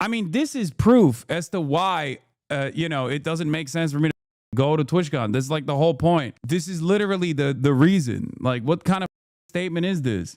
I mean, this is proof as to why, it doesn't make sense for me to go to TwitchCon. This is like the whole point. This is literally the reason. Like, what kind of statement is this?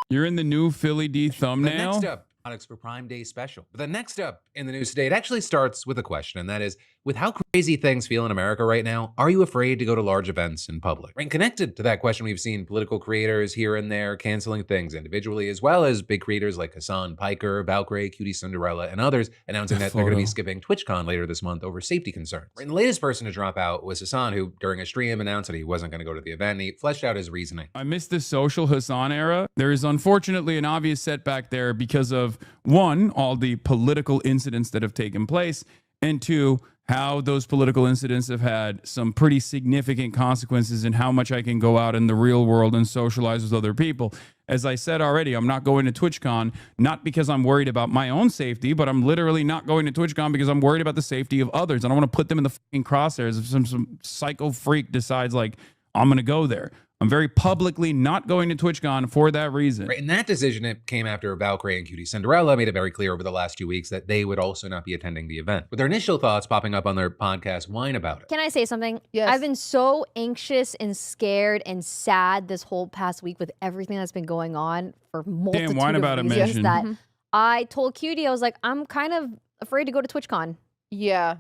You're in the new Philly D thumbnail. Next up, products for Prime Day special. But the next up in the news today, it actually starts with a question, and that is, with how crazy things feel in America right now, are you afraid to go to large events in public? And connected to that question, we've seen political creators here and there canceling things individually, as well as big creators like Hasan Piker, Valkyrie, Cutie Cinderella, and others announcing that they're going to be skipping TwitchCon later this month over safety concerns. And the latest person to drop out was Hasan, who during a stream announced that he wasn't going to go to the event, and he fleshed out his reasoning. I missed the social Hasan era. There is unfortunately an obvious setback there because of, one, all the political incidents that have taken place, and two, how those political incidents have had some pretty significant consequences in how much I can go out in the real world and socialize with other people. As I said already, I'm not going to TwitchCon, not because I'm worried about my own safety, but I'm literally not going to TwitchCon because I'm worried about the safety of others. I don't want to put them in the fucking crosshairs if some psycho freak decides, like, I'm going to go there. I'm very publicly not going to TwitchCon for that reason. Right, and that decision, it came after Valkyrie and Cutie Cinderella made it very clear over the last 2 weeks that they would also not be attending the event. With their initial thoughts popping up on their podcast, Whine About It. Can I say something? Yes. I've been so anxious and scared and sad this whole past week with everything that's been going on for multitude Whine of About It reasons mentioned. that I told Cutie, I was like, I'm kind of afraid to go to TwitchCon. Yeah.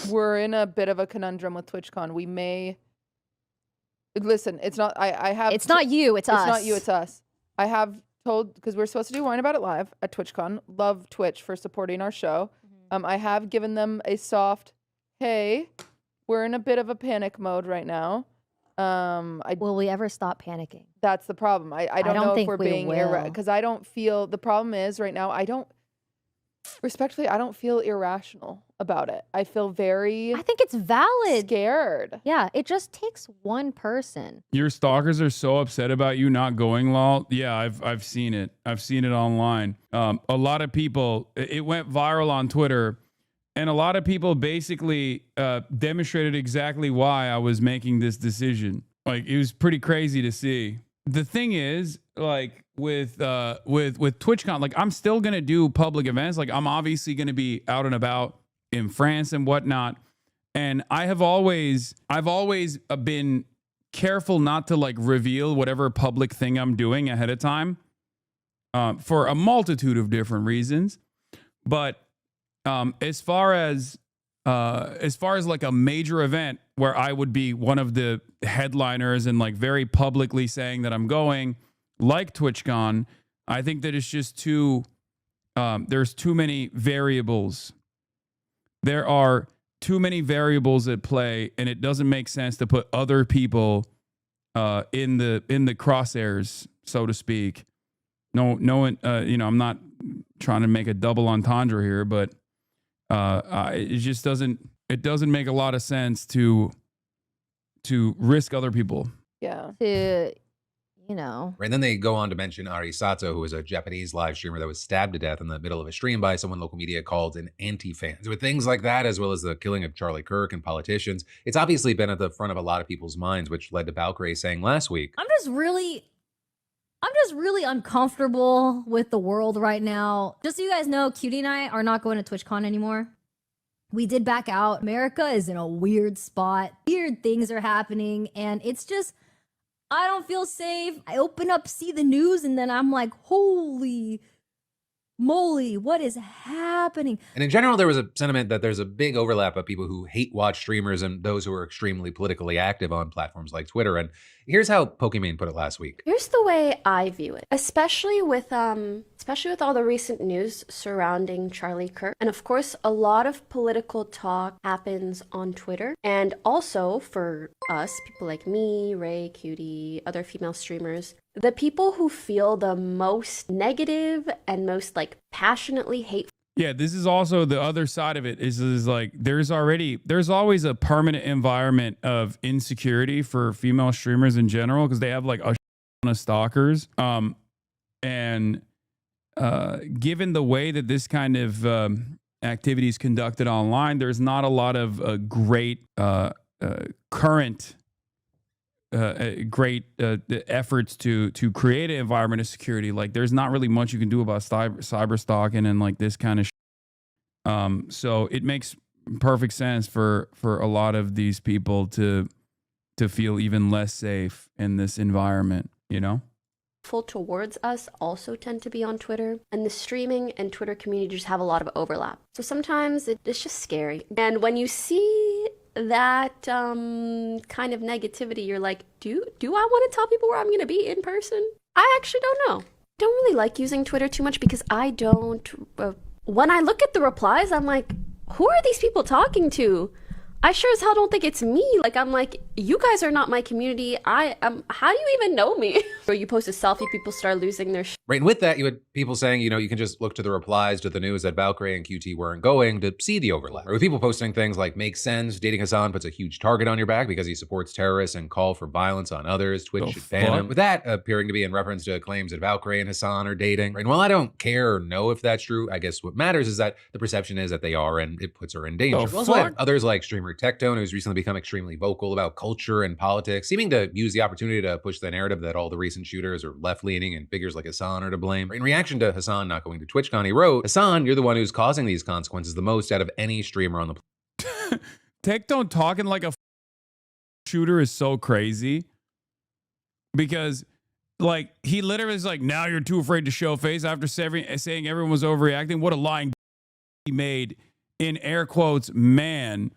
We're in a bit of a conundrum with TwitchCon. We may... Listen, it's not... I have... It's not you, it's us. It's not you, it's us. I have told... Because we're supposed to do Whine About It live at TwitchCon. Love Twitch for supporting our show. I have given them a soft, hey, we're in a bit of a panic mode right now. Will we ever stop panicking? That's the problem. I don't know if think we're we being... will. Because I don't feel... The problem is right now, I don't... Respectfully, I don't feel irrational about it. I feel very... I think it's valid. Scared. Yeah, it just takes one person. Your stalkers are so upset about you not going, lol. Yeah, I've seen it. I've seen it online. A lot of people, it went viral on Twitter, and a lot of people basically demonstrated exactly why I was making this decision. Like, it was pretty crazy to see. The thing is, like, with TwitchCon, like, I'm still gonna do public events. Like, I'm obviously gonna be out and about in France and whatnot. And I've always been careful not to, like, reveal whatever public thing I'm doing ahead of time, for a multitude of different reasons. But as far as like a major event where I would be one of the headliners and, like, very publicly saying that I'm going, like TwitchCon, I think that it's just there's too many variables. There are too many variables at play, and it doesn't make sense to put other people in the crosshairs, so to speak. No one, I'm not trying to make a double entendre here, but it just doesn't make a lot of sense to risk other people. Yeah. Right, and then they go on to mention Ari Sato, who was a Japanese live streamer that was stabbed to death in the middle of a stream by someone local media called an anti-fan. So with things like that, as well as the killing of Charlie Kirk and politicians, it's obviously been at the front of a lot of people's minds, which led to Valkyrie saying last week, I'm just really uncomfortable with the world right now. Just so you guys know, Cutie and I are not going to TwitchCon anymore. We did back out. America is in a weird spot. Weird things are happening, and it's just, I don't feel safe. I open up, see the news, and then I'm like, holy moly, what is happening? And in general, there was a sentiment that there's a big overlap of people who hate watch streamers and those who are extremely politically active on platforms like Twitter. And here's how Pokimane put it last week. Here's the way I view it, especially with all the recent news surrounding Charlie Kirk. And of course, a lot of political talk happens on Twitter. And also for us, people like me, Ray, Cutie, other female streamers, the people who feel the most negative and most, like, passionately hateful. Yeah, this is also the other side of it is like there's always a permanent environment of insecurity for female streamers in general because they have, like, a ton of stalkers. And given the way that this kind of activity is conducted online, there's not a lot of great current efforts to create an environment of security. Like, there's not really much you can do about cyber stalking and, like, this kind of So it makes perfect sense for a lot of these people to feel even less safe in this environment, you know? Towards us also tend to be on Twitter, and the streaming and Twitter community just have a lot of overlap. So sometimes it's just scary. And when you see that kind of negativity, you're like, do I want to tell people where I'm going to be in person? I actually don't know. Don't really like using Twitter too much because I don't. When I look at the replies, I'm like, who are these people talking to? I sure as hell don't think it's me. Like, I'm like, you guys are not my community. How do you even know me? Or you post a selfie, people start losing their Right, and with that, you had people saying, you can just look to the replies to the news that Valkyrie and QT weren't going to see the overlap. Or with people posting things like, makes sense, dating Hasan puts a huge target on your back because he supports terrorists and call for violence on others. Twitch should ban him. With that appearing to be in reference to claims that Valkyrie and Hasan are dating. Right, and while I don't care or know if that's true, I guess what matters is that the perception is that they are, and it puts her in danger. We also have others like streamer Tectone, who's recently become extremely vocal about culture and politics, seeming to use the opportunity to push the narrative that all the recent shooters are left-leaning and figures like Hasan are to blame. In reaction to Hasan not going to TwitchCon, he wrote, "Hasan, you're the one who's causing these consequences the most out of any streamer on the planet." Tectone talking like a shooter is so crazy because, like, he literally is like, now you're too afraid to show face after saying everyone was overreacting. What a lying he made in air quotes, man.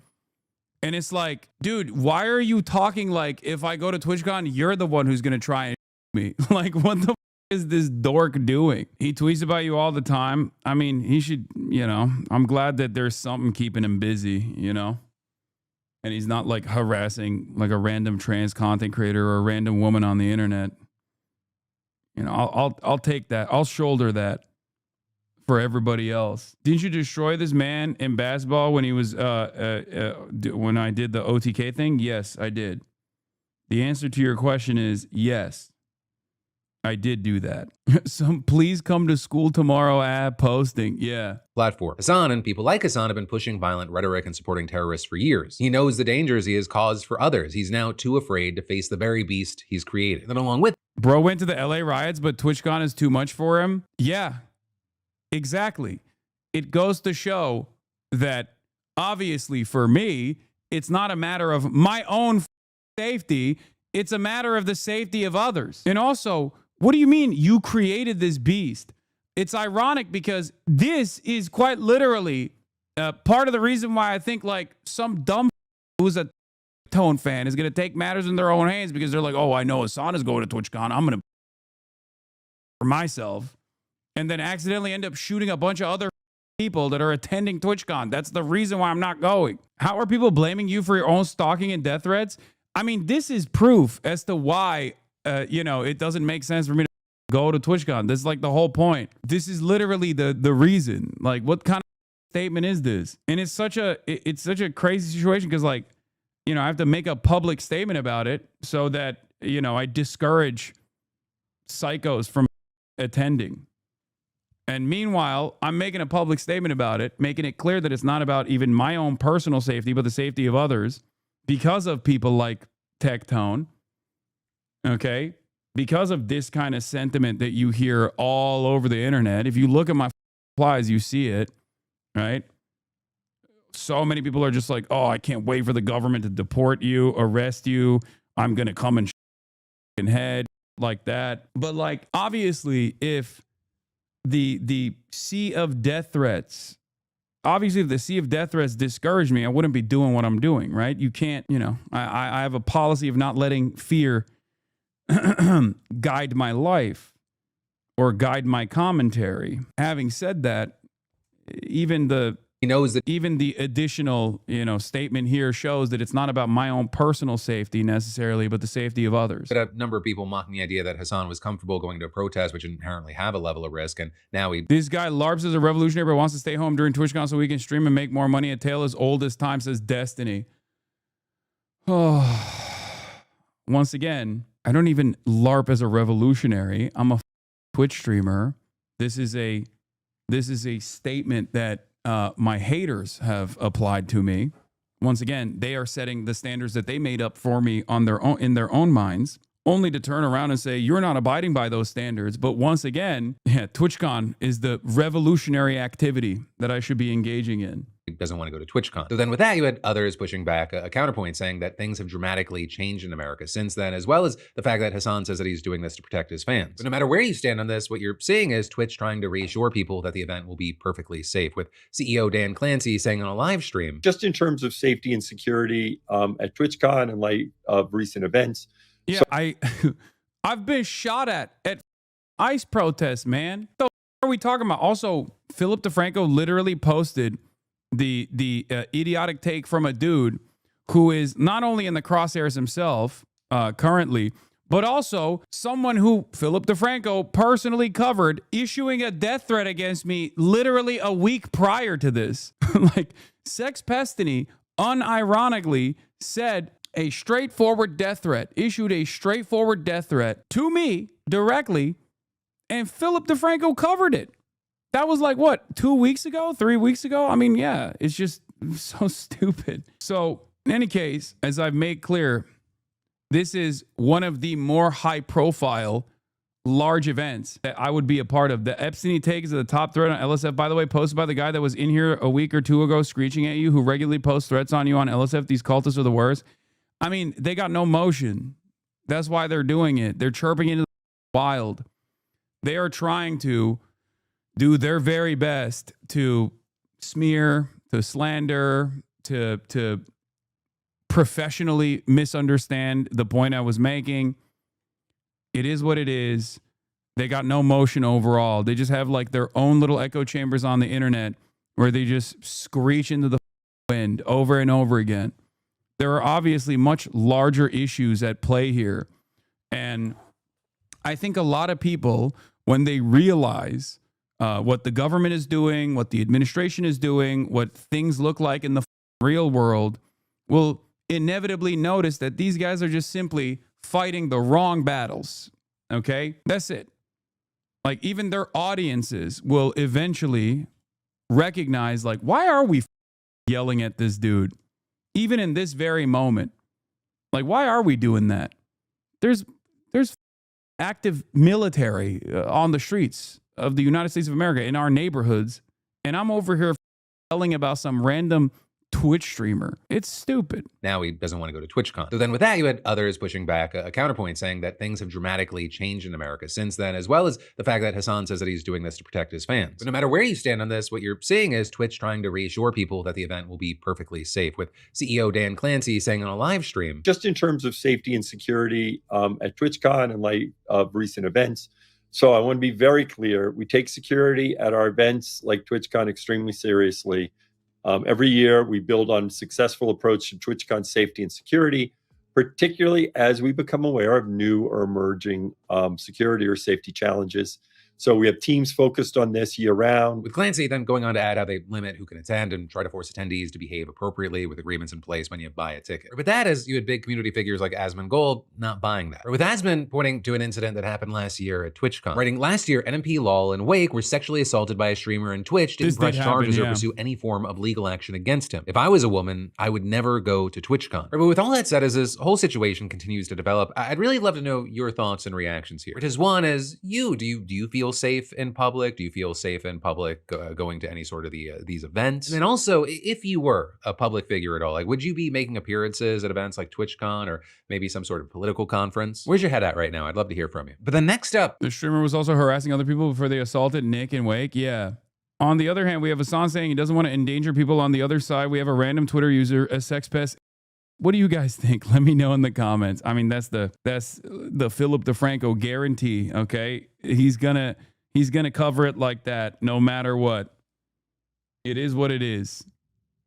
And it's like, dude, why are you talking like if I go to TwitchCon, you're the one who's going to try and me? Like, what the is this dork doing? He tweets about you all the time. I mean, he should, I'm glad that there's something keeping him busy, and he's not like harassing like a random trans content creator or a random woman on the internet. I'll take that. I'll shoulder that for everybody else. Didn't you destroy this man in basketball when he was when I did the OTK thing? Yes, I did. The answer to your question is yes. I did do that. Please come to school tomorrow ad posting. Yeah. Platform. Hasan and people like Hasan have been pushing violent rhetoric and supporting terrorists for years. He knows the dangers he has caused for others. He's now too afraid to face the very beast he's created. And along with bro went to the LA riots, but TwitchCon is too much for him. Yeah, exactly. It goes to show that obviously for me, it's not a matter of my own safety. It's a matter of the safety of others. And also, what do you mean you created this beast? It's ironic because this is quite literally part of the reason why I think like some dumb who's a Tone fan is going to take matters in their own hands because they're like, oh, I know Hasan is going to TwitchCon. I'm going to for myself and then accidentally end up shooting a bunch of other people that are attending TwitchCon. That's the reason why I'm not going. How are people blaming you for your own stalking and death threats? I mean, this is proof as to why it doesn't make sense for me to go to TwitchCon. This is like the whole point. This is literally the reason. Like, what kind of statement is this? And it's such a crazy situation because, like, I have to make a public statement about it so that, I discourage psychos from attending. And meanwhile, I'm making a public statement about it, making it clear that it's not about even my own personal safety, but the safety of others because of people like Tectone. Okay, because of this kind of sentiment that you hear all over the internet. If you look at my replies, you see it, right? So many people are just like, oh, I can't wait for the government to deport you, arrest you. I'm going to come and head like that. But like, obviously, if the sea of death threats, if the sea of death threats discouraged me, I wouldn't be doing what I'm doing, right? You can't, I have a policy of not letting fear guide my life or guide my commentary. Having said that, even the additional, statement here shows that it's not about my own personal safety necessarily, but the safety of others. But a number of people mocking the idea that Hasan was comfortable going to a protest, which inherently have a level of risk, and now this guy LARPs as a revolutionary but wants to stay home during TwitchCon so he can stream and make more money. A tale as old as time, says Destiny. Oh, once again, I don't even LARP as a revolutionary. I'm a Twitch streamer. This is a statement that my haters have applied to me. Once again, they are setting the standards that they made up for me on their own, in their own minds. only to turn around and say, you're not abiding by those standards. But once again, yeah, TwitchCon is the revolutionary activity that I should be engaging in. Doesn't want to go to TwitchCon. So then with that, you had others pushing back a counterpoint saying that things have dramatically changed in America since then, as well as the fact that Hasan says that he's doing this to protect his fans. But no matter where you stand on this, what you're seeing is Twitch trying to reassure people that the event will be perfectly safe, with CEO Dan Clancy saying on a live stream, just in terms of safety and security at TwitchCon in light of recent events. Yeah, I've been shot at ICE protests, man. What are we talking about? Also, Philip DeFranco literally posted the idiotic take from a dude who is not only in the crosshairs himself currently, but also someone who Philip DeFranco personally covered, issuing a death threat against me literally a week prior to this. Like, Sex Pestany unironically said a straightforward death threat, issued a straightforward death threat to me directly, and Philip DeFranco covered it. That was like, what, 2 weeks ago, 3 weeks ago? I mean, yeah, it's just so stupid. So in any case, as I've made clear, this is one of the more high profile large events that I would be a part of. The Epstein take is the top threat on LSF, by the way, posted by the guy that was in here a week or two ago screeching at you, who regularly posts threats on you on LSF. These cultists are the worst. I mean, they got no motion. That's why they're doing it. They're chirping into the wild. They are trying to do their very best to smear, to slander, to professionally misunderstand the point I was making. It is what it is. They got no motion overall. They just have like their own little echo chambers on the internet where they just screech into the wind over and over again. There are obviously much larger issues at play here. And I think a lot of people, when they realize what the government is doing, what the administration is doing, what things look like in the real world, will inevitably notice that these guys are just simply fighting the wrong battles. Okay? That's it. Like, even their audiences will eventually recognize, like, why are we yelling at this dude? Even in this very moment. Like, why are we doing that? There's active military on the streets of the United States of America in our neighborhoods, and I'm over here yelling about some random Twitch streamer. It's stupid. Now he doesn't want to go to TwitchCon. So then with that, you had others pushing back a counterpoint saying that things have dramatically changed in America since then, as well as the fact that Hasan says that he's doing this to protect his fans. But no matter where you stand on this, what you're seeing is Twitch trying to reassure people that the event will be perfectly safe, with CEO Dan Clancy saying on a live stream, just in terms of safety and security at TwitchCon in light of recent events. So I want to be very clear. We take security at our events like TwitchCon extremely seriously. Every year, we build on a successful approach to TwitchCon safety and security, particularly as we become aware of new or emerging security or safety challenges. So we have teams focused on this year round. With Clancy then going on to add how they limit who can attend and try to force attendees to behave appropriately with agreements in place when you buy a ticket. But that is, you had big community figures like Asmon Gold not buying that. Or with Asmon pointing to an incident that happened last year at TwitchCon, writing, last year, NMP Lol and Wake were sexually assaulted by a streamer, and Twitch didn't press charges or pursue any form of legal action against him. If I was a woman, I would never go to TwitchCon. But with all that said, as this whole situation continues to develop, I'd really love to know your thoughts and reactions here. Because one is, do you feel safe in public? Do you feel safe in public going to any sort of these events? And then also, if you were a public figure at all, like, would you be making appearances at events like TwitchCon or maybe some sort of political conference? Where's your head at right now? I'd love to hear from you. But then next up, the streamer was also harassing other people before they assaulted Nick and Wake. Yeah. On the other hand, we have Hasan saying he doesn't want to endanger people. On the other side, we have a random Twitter user, a sex pest. What do you guys think? Let me know in the comments. I mean, that's the Philip DeFranco guarantee. Okay, he's gonna cover it like that, no matter what. It is what it is.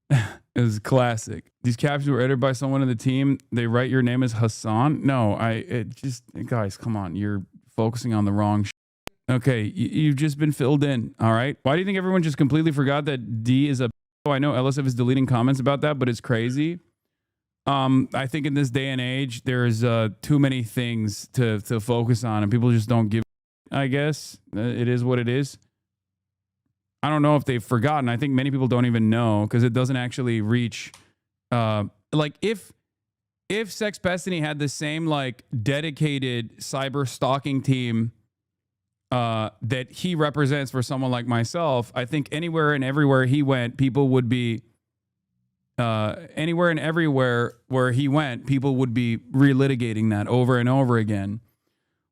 It was classic. These captions were edited by someone in the team. They write your name as Hasan. No, guys, come on. You're focusing on the wrong shit. Okay, you've just been filled in. All right. Why do you think everyone just completely forgot that D is a? I know LSF is deleting comments about that, but it's crazy. I think in this day and age, there's too many things to focus on, and people just don't give. I guess it is what it is. I don't know if they've forgotten. I think many people don't even know because it doesn't actually reach. Like if if Sex Destiny had the same like dedicated cyber stalking team that he represents for someone like myself, I think anywhere and everywhere he went, people would be anywhere and everywhere where he went, people would be relitigating that over and over again.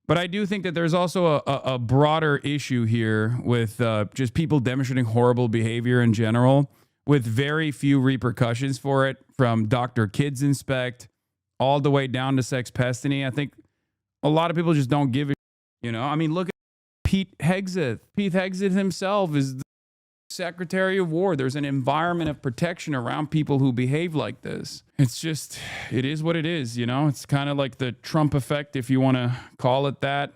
But I do think that there's also a broader issue here with just people demonstrating horrible behavior in general, with very few repercussions for it, from Dr. Kids Inspect all the way down to Sex Destiny. I think a lot of people just don't give a, you know, I mean, look at Pete Hegseth. Pete Hegseth himself is the Secretary of War. There's an environment of protection around people who behave like this. It's just, it is what it is, you know? It's kind of like the Trump effect, if you want to call it that.